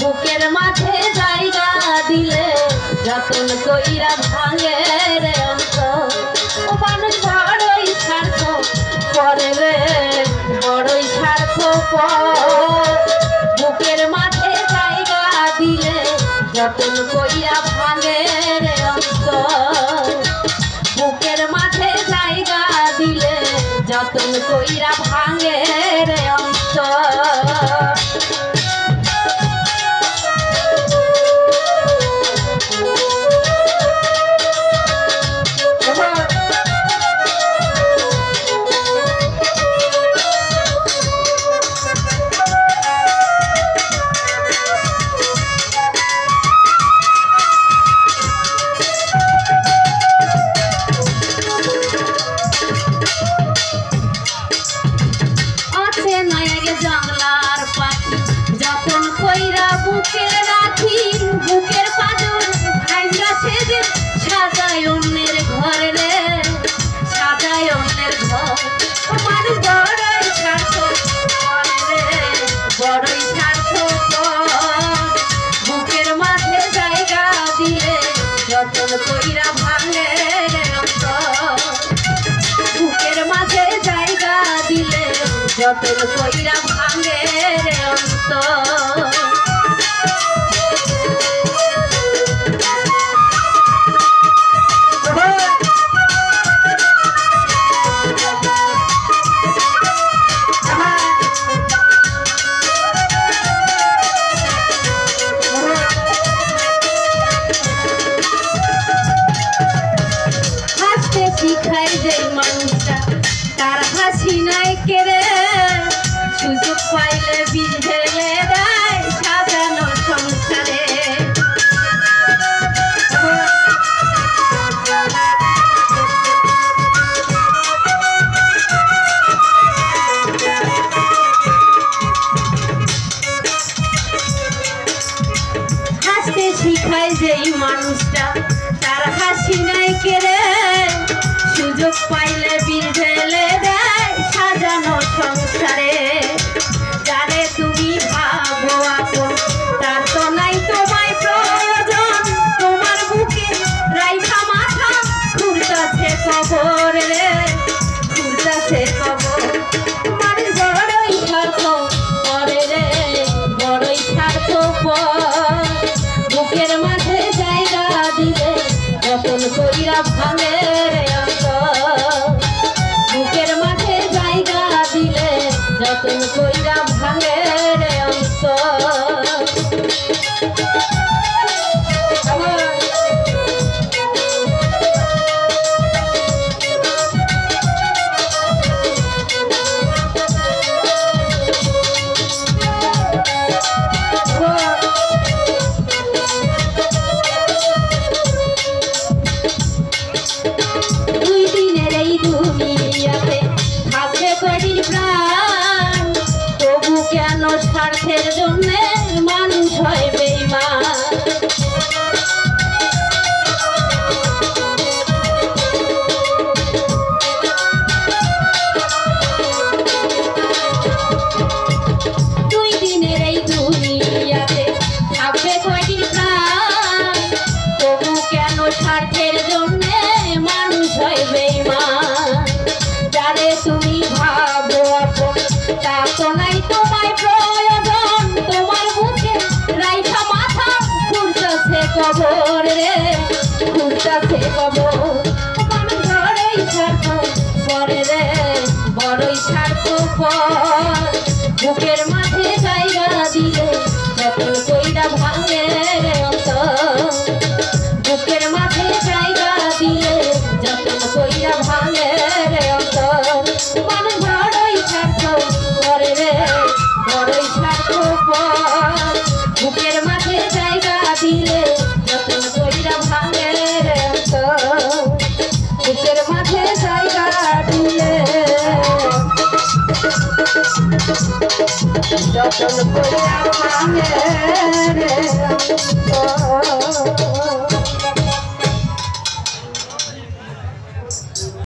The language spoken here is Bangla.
বুকের মাঝে জায়গা দিলে যতন কইরা ভাঙে রে অন্তর। ও মানুষ বড়ই স্বার্থ করে রে, বড়ই স্বার্থ বুকের মাঝে জায়গা দিলে যতন কইরা ভাঙে রে অন্তর। বুকের মাঝে জায়গা দিলে যতন কইরা ভাঙে রে অন্তর। জানলার পাখি যতন কইরা বুকে রাখি, বুকের পাজর ভাইরা সেজে সাজায় অন্যের ঘর রে, সাজায় অন্যের ঘর। মানুষ বড়ই স্বার্থ রে, বড়ই স্বার্থ বুকের মাঝে জায়গা দিলে যতন কইরা ভাঙে রে অন্তর। বুকের মাঝে জায়গা দিলে যতন কইরা ভাঙে রে অন্তর। হাসতে শিখায় যে মানুষটা তার হাসি নাই কেড়ে, সুযোগ পাইলে বীজ ঢেলে দেয় সাজানো সংসারে। হাসতে শিখায় যেই মানুষটা তার হাসি নাই কেড়ে, সুযোগ পাইলে বীজ ঢেলে দেয় সাজানো সংসারে। যারে তুমি ভাবো আপন তার তো নাই তোমায় প্রয়োজন, তোমার বুকে রাইখা মাথা ঘুরতাছে কবর রে, ঘুরতাছে কবর। মানুষ বড়ই স্বার্থ করে রে, বড়ই স্বার্থ বুকের মাঝে জায়গা দিলে যতন কইরা ভাঙে রে অন্তর। বুকের মাঝে জায়গা দিলে যতন কইরা ভাঙে রে অন্তর। দুই দিনের এই দুনিয়াতে থাকবে কয়দিন প্রাণ, তবু কেন স্বার্থের জন্য মানুষ হয় বেঈমান। দুই দিনের এই দুনিয়াতে থাকবে কয়দিন প্রাণ, তবু কেন স্বার্থের জন্য মানুষ হয় বেঈমান। যারে তুমি ভাবো আপন তা তো নাই তোমায় প্রয়োজন, তোমার বুকে রাইখা মাথা ঘুরতাছে কবর রে, ঘুরতাছে কবর। মানুষ বড়ই স্বার্থ করে রে, বড়ই স্বার্থ বুকের মাঝে জায়গা দিলে যতন কইরা ভাঙে রে অন্তর। বুকের মাঝে জায়গা দিলে যতন কইরা ভাঙে রে অন্তর। মানুষ বড়ই স্বার্থ করে রে, বড়ই স্বার্থ বুকের মাঝে জায়গা দিলে যতন কইরা ভাঙে রে অন্তর। বুকের মাঝে জায়গা দিলে যতন কইরা ভাঙে রে অন্তর।